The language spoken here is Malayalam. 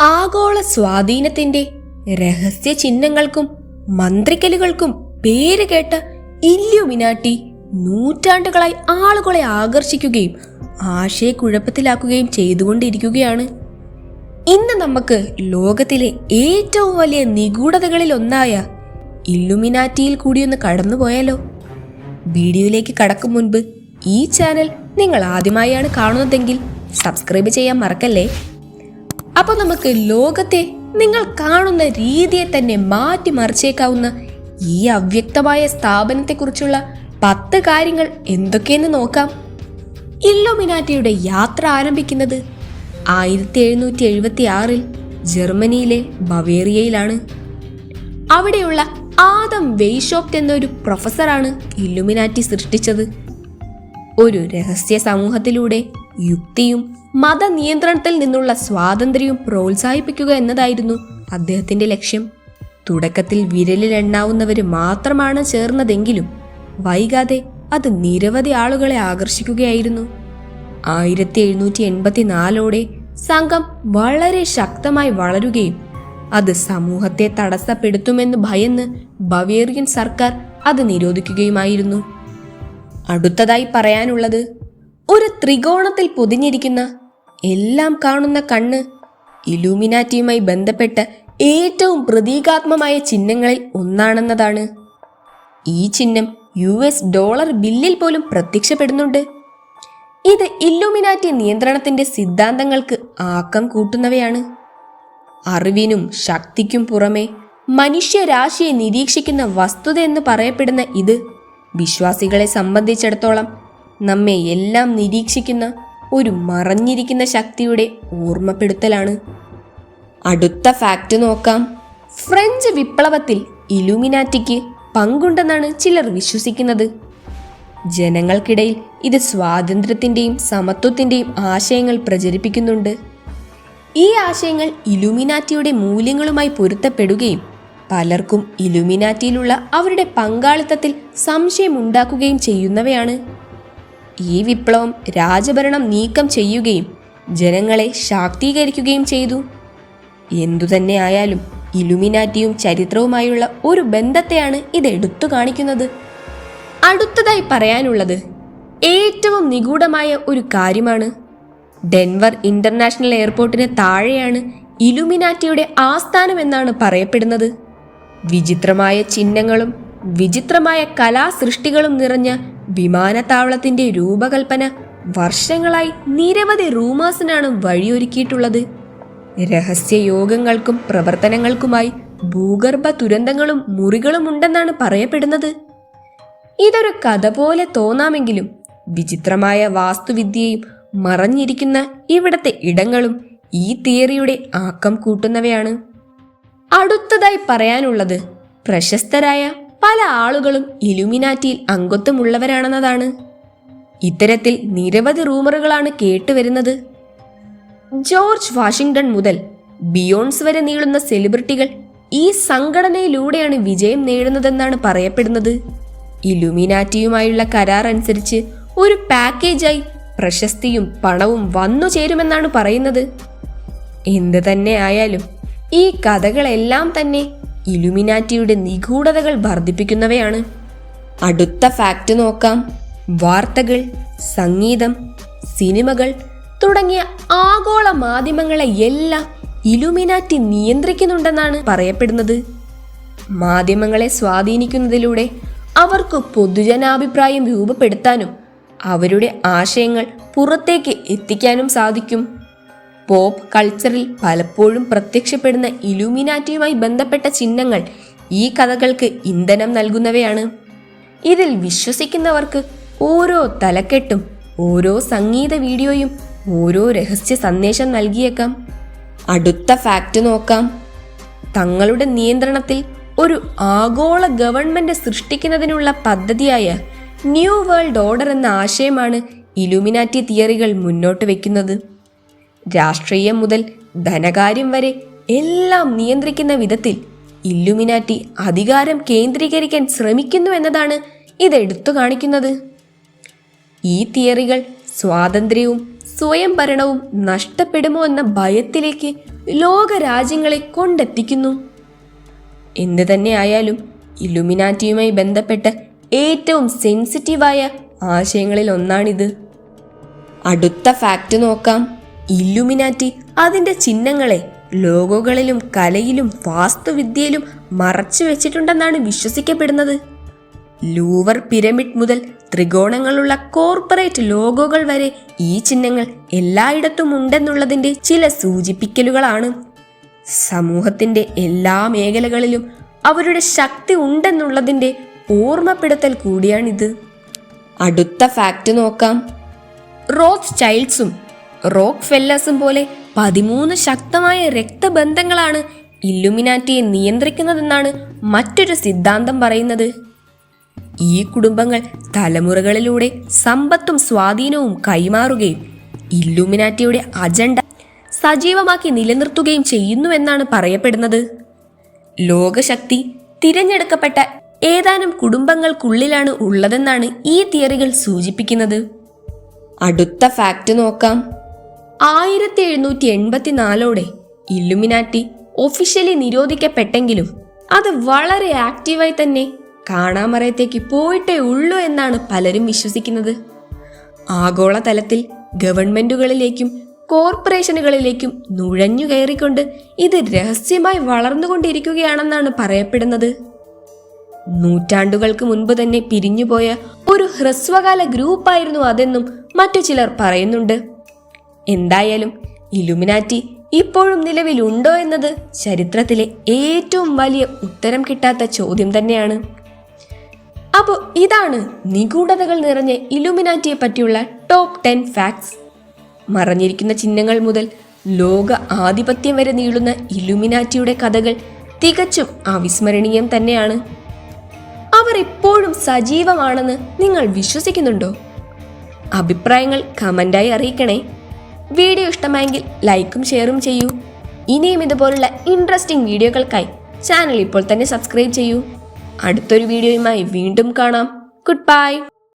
ആഗോള സ്വാധീനത്തിന്റെ രഹസ്യ ചിഹ്നങ്ങൾക്കും മന്ത്രിക്കലുകൾക്കും പേര് കേട്ട ഇല്ലുമിനാട്ടി നൂറ്റാണ്ടുകളായി ആളുകളെ ആകർഷിക്കുകയും ആശയക്കുഴപ്പത്തിലാക്കുകയും ചെയ്തുകൊണ്ടിരിക്കുകയാണ്. ഇന്ന് നമുക്ക് ലോകത്തിലെ ഏറ്റവും വലിയ നിഗൂഢതകളിൽ ഒന്നായ ഇല്ലുമിനാറ്റിയിൽ കൂടിയൊന്ന് കടന്നുപോയാലോ? വീഡിയോയിലേക്ക് കടക്കും മുൻപ് ഈ ചാനൽ നിങ്ങൾ ആദ്യമായാണ് കാണുന്നതെങ്കിൽ സബ്സ്ക്രൈബ് ചെയ്യാൻ മറക്കല്ലേ. അപ്പോൾ നമുക്ക് ലോകത്തെ നിങ്ങൾ കാണുന്ന രീതിയെ തന്നെ മാറ്റിമറിച്ചേക്കാവുന്ന ഈ അവ്യക്തമായ സ്ഥാപനത്തെക്കുറിച്ചുള്ള 10 കാര്യങ്ങൾ എന്തൊക്കെയെന്ന് നോക്കാം. ഇല്ലുമിനാറ്റിയുടെ യാത്ര ആരംഭിക്കുന്നത് 1776 ജർമ്മനിയിലെ ബവേറിയയിലാണ്. അവിടെയുള്ള ആദം വെയ്ഷോപ്റ്റ് എന്നൊരു പ്രൊഫസറാണ് ഇല്ലുമിനാറ്റി സൃഷ്ടിച്ചത്. ഒരു രഹസ്യ സമൂഹത്തിലൂടെ യുക്തിയും മതനിയന്ത്രണത്തിൽ നിന്നുള്ള സ്വാതന്ത്ര്യവും പ്രോത്സാഹിപ്പിക്കുക എന്നതായിരുന്നു അദ്ദേഹത്തിന്റെ ലക്ഷ്യം. തുടക്കത്തിൽ വിരലിലെണ്ണാവുന്നവര് മാത്രമാണ് ചേർന്നതെങ്കിലും വൈകാതെ അത് നിരവധി ആളുകളെ ആകർഷിക്കുകയായിരുന്നു. 1784 സംഘം വളരെ ശക്തമായി വളരുകയും അത് സമൂഹത്തെ തടസ്സപ്പെടുത്തുമെന്ന് ഭയന്ന് ബവേറിയൻ സർക്കാർ അത് നിരോധിക്കുകയുമായിരുന്നു. അടുത്തതായി പറയാനുള്ളത്, ഒരു ത്രികോണത്തിൽ പൊതിഞ്ഞിരിക്കുന്ന എല്ലാം കാണുന്ന കണ്ണ് ഇല്ലുമിനാറ്റിയുമായി ബന്ധപ്പെട്ട ഏറ്റവും പ്രതീകാത്മകമായ ചിഹ്നങ്ങളിൽ ഒന്നാണെന്നതാണ്. ഈ ചിഹ്നം $US ബില്ലിൽ പോലും പ്രത്യക്ഷപ്പെടുന്നുണ്ട്. ഇത് ഇല്ലുമിനാറ്റി നിയന്ത്രണത്തിന്റെ സിദ്ധാന്തങ്ങൾക്ക് ആക്കം കൂട്ടുന്നവയാണ്. അറിവിനും ശക്തിക്കും പുറമെ മനുഷ്യരാശിയെ നിരീക്ഷിക്കുന്ന വസ്തുത എന്ന് പറയപ്പെടുന്ന ഇത് വിശ്വാസികളെ സംബന്ധിച്ചിടത്തോളം നമ്മെ എല്ലാം നിരീക്ഷിക്കുന്ന ഒരു മറഞ്ഞിരിക്കുന്ന ശക്തിയുടെ ഓർമ്മപ്പെടുത്തലാണ്. അടുത്ത ഫാക്റ്റ് നോക്കാം. ഫ്രഞ്ച് വിപ്ലവത്തിൽ ഇല്ലുമിനാറ്റിക്ക് പങ്കുണ്ടെന്നാണ് ചിലർ വിശ്വസിക്കുന്നത്. ജനങ്ങൾക്കിടയിൽ ഇത് സ്വാതന്ത്ര്യത്തിന്റെയും സമത്വത്തിന്റെയും ആശയങ്ങൾ പ്രചരിപ്പിക്കുന്നുണ്ട്. ഈ ആശയങ്ങൾ ഇല്ലുമിനാറ്റിയുടെ മൂല്യങ്ങളുമായി പൊരുത്തപ്പെടുകയും പലർക്കും ഇല്ലുമിനാറ്റിയിലുള്ള അവരുടെ പങ്കാളിത്തത്തിൽ സംശയമുണ്ടാക്കുകയും ചെയ്യുന്നവയാണ്. ഈ വിപ്ലവം രാജഭരണം നീക്കം ചെയ്യുകയും ജനങ്ങളെ ശാക്തീകരിക്കുകയും ചെയ്തു. എന്തുതന്നെ ആയാലും ഇല്ലുമിനാറ്റിയും ചരിത്രവുമായുള്ള ഒരു ബന്ധത്തെയാണ് ഇത് എടുത്തു കാണിക്കുന്നത്. അടുത്തതായി പറയാനുള്ളത് ഏറ്റവും നിഗൂഢമായ ഒരു കാര്യമാണ്. ഡെൻവർ ഇന്റർനാഷണൽ എയർപോർട്ടിന് താഴെയാണ് ഇല്ലുമിനാറ്റിയുടെ ആസ്ഥാനം എന്നാണ് പറയപ്പെടുന്നത്. വിചിത്രമായ ചിഹ്നങ്ങളും വിചിത്രമായ കലാസൃഷ്ടികളും നിറഞ്ഞ വിമാനത്താവളത്തിന്റെ രൂപകൽപ്പന വർഷങ്ങളായി നിരവധി റൂമേഴ്സിനാണ് വഴിയൊരുക്കിയിട്ടുള്ളത്. രഹസ്യ യോഗങ്ങൾക്കും പ്രവർത്തനങ്ങൾക്കുമായി ഭൂഗർഭ തുരങ്കങ്ങളും മുറികളും ഉണ്ടെന്നാണ് പറയപ്പെടുന്നത്. ഇതൊരു കഥ പോലെ തോന്നാമെങ്കിലും വിചിത്രമായ വാസ്തുവിദ്യയും മറഞ്ഞിരിക്കുന്ന ഇവിടത്തെ ഇടങ്ങളും ഈ തിയറിയുടെ ആക്കം കൂട്ടുന്നവയാണ്. അടുത്തതായി പറയാനുള്ളത്, പ്രശസ്തരായ പല ആളുകളും ഇല്ലുമിനാറ്റിയിൽ അംഗത്വമുള്ളവരാണെന്നതാണ്. ഇത്തരത്തിൽ നിരവധി റൂമറുകളാണ് കേട്ടുവരുന്നത്. ജോർജ് വാഷിംഗ്ടൺ മുതൽ ബിയോൺസ് വരെ നീളുന്ന സെലിബ്രിറ്റികൾ ഈ സംഘടനയിലൂടെയാണ് വിജയം നേടുന്നതെന്നാണ് പറയപ്പെടുന്നത്. ഇല്ലുമിനാറ്റിയുമായുള്ള കരാർ അനുസരിച്ച് ഒരു പാക്കേജായി പ്രശസ്തിയും പണവും വന്നു ചേരുമെന്നാണ് പറയുന്നത്. എന്ത് തന്നെ ആയാലും ഈ കഥകളെല്ലാം തന്നെ ഇല്ലുമിനാറ്റിയുടെ നിഗൂഢതകൾ വർദ്ധിപ്പിക്കുന്നവയാണ്. അടുത്ത ഫാക്റ്റ് നോക്കാം. വാർത്തകൾ, സംഗീതം, സിനിമകൾ തുടങ്ങിയ ആഗോള മാധ്യമങ്ങളെ എല്ലാം ഇല്ലുമിനാറ്റി നിയന്ത്രിക്കുന്നുണ്ടെന്നാണ് പറയപ്പെടുന്നത്. മാധ്യമങ്ങളെ സ്വാധീനിക്കുന്നതിലൂടെ അവർക്ക് പൊതുജനാഭിപ്രായം രൂപപ്പെടുത്താനും അവരുടെ ആശയങ്ങൾ പുറത്തേക്ക് എത്തിക്കാനും സാധിക്കും. പോപ്പ് കൾച്ചറിൽ പലപ്പോഴും പ്രത്യക്ഷപ്പെടുന്ന ഇല്ലുമിനാറ്റിയുമായി ബന്ധപ്പെട്ട ചിഹ്നങ്ങൾ ഈ കഥകൾക്ക് ഇന്ധനം നൽകുന്നവയാണ്. ഇതിൽ വിശ്വസിക്കുന്നവർക്ക് ഓരോ തലക്കെട്ടും ഓരോ സംഗീത വീഡിയോയും ഓരോ രഹസ്യ സന്ദേശം നൽകിയേക്കാം. അടുത്ത ഫാക്റ്റ് നോക്കാം. തങ്ങളുടെ നിയന്ത്രണത്തിൽ ഒരു ആഗോള ഗവൺമെന്റ് സൃഷ്ടിക്കുന്നതിനുള്ള പദ്ധതിയായ ന്യൂ വേൾഡ് ഓർഡർ എന്ന ആശയമാണ് ഇല്ലുമിനാറ്റി തിയറികൾ മുന്നോട്ട് വയ്ക്കുന്നത്. രാഷ്ട്രീയം മുതൽ ധനകാര്യം വരെ എല്ലാം നിയന്ത്രിക്കുന്ന വിധത്തിൽ ഇല്ലുമിനാറ്റി അധികാരം കേന്ദ്രീകരിക്കാൻ ശ്രമിക്കുന്നു എന്നതാണ് ഇത് എടുത്തു കാണിക്കുന്നത്. ഈ തിയറികൾ സ്വാതന്ത്ര്യവും സ്വയം ഭരണവും നഷ്ടപ്പെടുമോ എന്ന ഭയത്തിലേക്ക് ലോകരാജ്യങ്ങളെ കൊണ്ടെത്തിക്കുന്നു. എന്തു തന്നെയായാലും ഇലുമിനാറ്റിയുമായി ബന്ധപ്പെട്ട ഏറ്റവും സെൻസിറ്റീവായ ആശയങ്ങളിൽ ഒന്നാണിത്. അടുത്ത ഫാക്റ്റ് നോക്കാം. ഇല്ലുമിനാറ്റി അതിൻ്റെ ചിഹ്നങ്ങളെ ലോഗോകളിലും കലയിലും വാസ്തുവിദ്യയിലും മറച്ചു വെച്ചിട്ടുണ്ടെന്നാണ് വിശ്വസിക്കപ്പെടുന്നത്. ലൂവർ പിരമിഡ് മുതൽ ത്രികോണങ്ങളുള്ള കോർപ്പറേറ്റ് ലോഗോകൾ വരെ ഈ ചിഹ്നങ്ങൾ എല്ലായിടത്തും ഉണ്ടെന്നുള്ളതിൻ്റെ ചില സൂചിപ്പിക്കലുകളാണ്. സമൂഹത്തിൻ്റെ എല്ലാ മേഖലകളിലും അവരുടെ ശക്തി ഉണ്ടെന്നുള്ളതിൻ്റെ ഓർമ്മപ്പെടുത്തൽ കൂടിയാണിത്. അടുത്ത ഫാക്റ്റ് നോക്കാം. റോത്ത് ചൈൽഡ്സും റോക്ക് ഫെല്ലേഴ്സും പോലെ 13 ശക്തമായ രക്തബന്ധങ്ങളാണ് ഇല്ലുമിനാറ്റിയെ നിയന്ത്രിക്കുന്നതെന്നാണ് മറ്റൊരു സിദ്ധാന്തം പറയുന്നത്. ഈ കുടുംബങ്ങൾ തലമുറകളിലൂടെ സമ്പത്തും സ്വാധീനവും കൈമാറുകയും ഇല്ലുമിനാറ്റിയുടെ അജണ്ട സജീവമാക്കി നിലനിർത്തുകയും ചെയ്യുന്നുവെന്നാണ് പറയപ്പെടുന്നത്. ലോകശക്തി തിരഞ്ഞെടുക്കപ്പെട്ട ഏതാനും കുടുംബങ്ങൾക്കുള്ളിലാണ് ഉള്ളതെന്നാണ് ഈ തിയറികൾ സൂചിപ്പിക്കുന്നത്. അടുത്ത ഫാക്റ്റ് നോക്കാം. 1784 ഇല്ലുമിനാറ്റി ഒഫീഷ്യലി നിരോധിക്കപ്പെട്ടെങ്കിലും അത് വളരെ ആക്റ്റീവായി തന്നെ കാണാമറയത്തേക്ക് പോയിട്ടേ ഉള്ളൂ എന്നാണ് പലരും വിശ്വസിക്കുന്നത്. ആഗോളതലത്തിൽ ഗവൺമെന്റുകളിലേക്കും കോർപ്പറേഷനുകളിലേക്കും നുഴഞ്ഞു കയറിക്കൊണ്ട് ഇത് രഹസ്യമായി വളർന്നുകൊണ്ടിരിക്കുകയാണെന്നാണ് പറയപ്പെടുന്നത്. നൂറ്റാണ്ടുകൾക്ക് മുൻപ് തന്നെ പിരിഞ്ഞുപോയ ഒരു ഹ്രസ്വകാല ഗ്രൂപ്പായിരുന്നു അതെന്നും മറ്റു ചിലർ പറയുന്നുണ്ട്. എന്തായാലും ഇലുമിനാറ്റി ഇപ്പോഴും നിലവിലുണ്ടോ എന്നത് ചരിത്രത്തിലെ ഏറ്റവും വലിയ ഉത്തരം കിട്ടാത്ത ചോദ്യം തന്നെയാണ്. അപ്പോൾ ഇതാണ് നിഗൂഢതകൾ നിറഞ്ഞ ഇലുമിനാറ്റിയെ പറ്റിയുള്ള ടോപ്പ് 10 ഫാക്ട്സ്. മറഞ്ഞിരിക്കുന്ന ചിഹ്നങ്ങൾ മുതൽ ലോക ആധിപത്യം വരെ നീളുന്ന ഇലുമിനാറ്റിയുടെ കഥകൾ തികച്ചും അവിസ്മരണീയം തന്നെയാണ്. അവർ ഇപ്പോഴും സജീവമാണെന്ന് നിങ്ങൾ വിശ്വസിക്കുന്നുണ്ടോ? അഭിപ്രായങ്ങൾ കമൻ്റായി അറിയിക്കണേ. വീഡിയോ ഇഷ്ടമായെങ്കിൽ ലൈക്കും ഷെയറും ചെയ്യൂ. ഇനിയും ഇതുപോലുള്ള ഇൻട്രസ്റ്റിംഗ് വീഡിയോകൾക്കായി ചാനൽ ഇപ്പോൾ തന്നെ സബ്സ്ക്രൈബ് ചെയ്യൂ. അടുത്തൊരു വീഡിയോയുമായി വീണ്ടും കാണാം. Good bye.